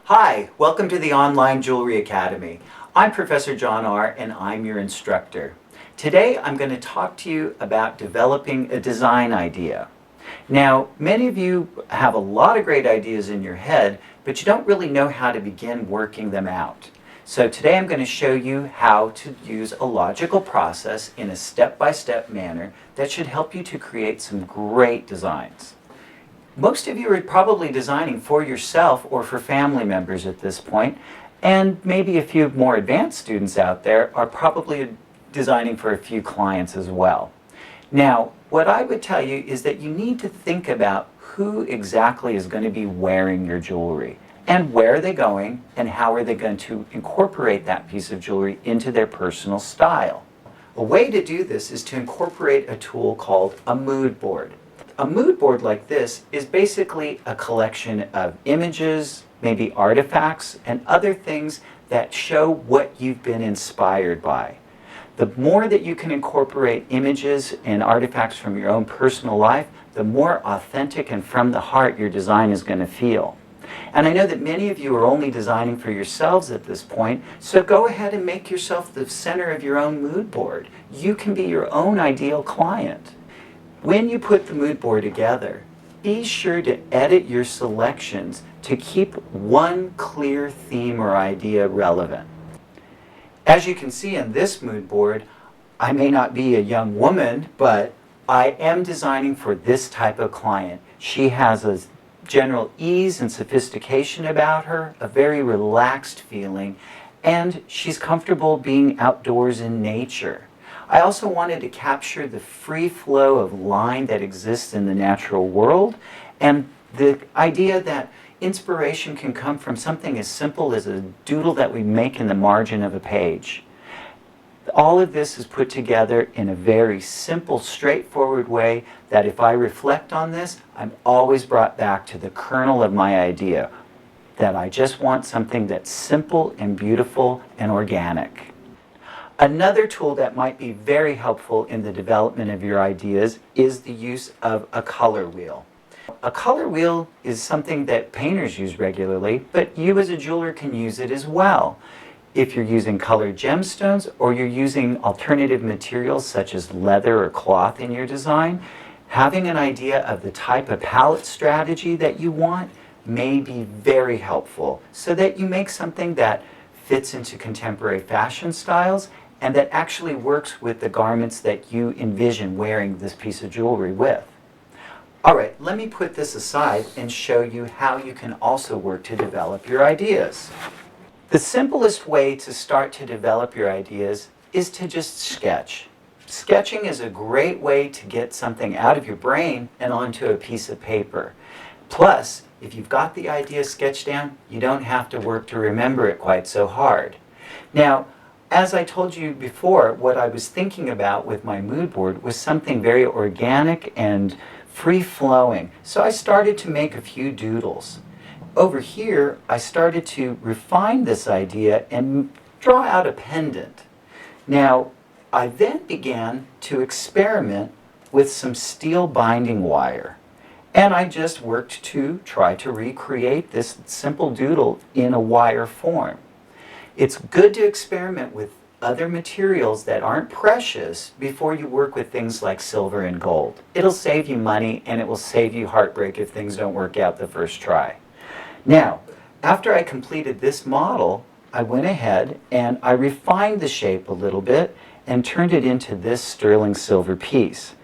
Hi, welcome to the Online Jewelry Academy. I'm Professor John R. and I'm your instructor. Today I'm going to talk to you about developing a design idea. Now, many of you have a lot of great ideas in your head, but you don't really know how to begin working them out. So today I'm going to show you how to use a logical process in a step-by-step manner that should help you to create some great designs. Most of you are probably designing for yourself or for family members at this point, and maybe a few more advanced students out there are probably designing for a few clients as well. Now, what I would tell you is that you need to think about who exactly is going to be wearing your jewelry, and where are they going, and how are they going to incorporate that piece of jewelry into their personal style. A way to do this is to incorporate a tool called a mood board. A mood board like this is basically a collection of images, maybe artifacts, and other things that show what you've been inspired by. The more that you can incorporate images and artifacts from your own personal life, the more authentic and from the heart your design is going to feel. And I know that many of you are only designing for yourselves at this point, so go ahead and make yourself the center of your own mood board. You can be your own ideal client. When you put the mood board together, be sure to edit your selections to keep one clear theme or idea relevant. As you can see in this mood board, I may not be a young woman, but I am designing for this type of client. She has a general ease and sophistication about her, a very relaxed feeling, and she's comfortable being outdoors in nature. I also wanted to capture the free flow of line that exists in the natural world, and the idea that inspiration can come from something as simple as a doodle that we make in the margin of a page. All of this is put together in a very simple, straightforward way that if I reflect on this, I'm always brought back to the kernel of my idea, that I just want something that's simple and beautiful and organic. Another tool that might be very helpful in the development of your ideas is the use of a color wheel. A color wheel is something that painters use regularly, but you as a jeweler can use it as well. If you're using colored gemstones or you're using alternative materials such as leather or cloth in your design, having an idea of the type of palette strategy that you want may be very helpful so that you make something that fits into contemporary fashion styles and that actually works with the garments that you envision wearing this piece of jewelry with. All right, let me put this aside and show you how you can also work to develop your ideas. The simplest way to start to develop your ideas is to just sketch. Sketching is a great way to get something out of your brain and onto a piece of paper. Plus, if you've got the idea sketched down, you don't have to work to remember it quite so hard. Now, as I told you before, what I was thinking about with my mood board was something very organic and free-flowing. So I started to make a few doodles. Over here, I started to refine this idea and draw out a pendant. Now, I then began to experiment with some steel binding wire. And I just worked to try to recreate this simple doodle in a wire form. It's good to experiment with other materials that aren't precious before you work with things like silver and gold. It'll save you money and it will save you heartbreak if things don't work out the first try. Now, after I completed this model, I went ahead and I refined the shape a little bit and turned it into this sterling silver piece.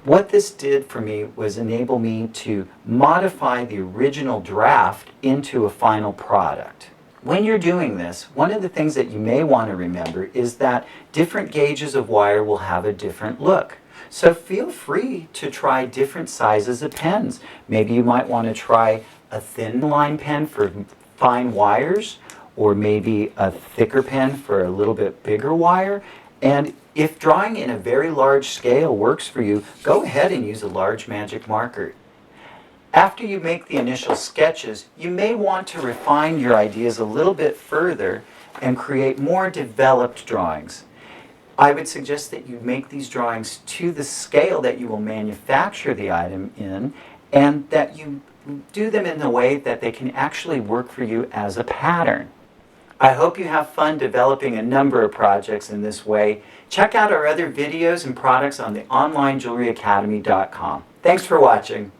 What this did for me was enable me to modify the original draft into a final product. When you're doing this, one of the things that you may want to remember is that different gauges of wire will have a different look. So feel free to try different sizes of pens. Maybe you might want to try a thin line pen for fine wires, or maybe a thicker pen for a little bit bigger wire. And if drawing in a very large scale works for you, go ahead and use a large magic marker. After you make the initial sketches, you may want to refine your ideas a little bit further and create more developed drawings. I would suggest that you make these drawings to the scale that you will manufacture the item in, and that you do them in a way that they can actually work for you as a pattern. I hope you have fun developing a number of projects in this way. Check out our other videos and products on the onlinejewelryacademy.com. Thanks for watching.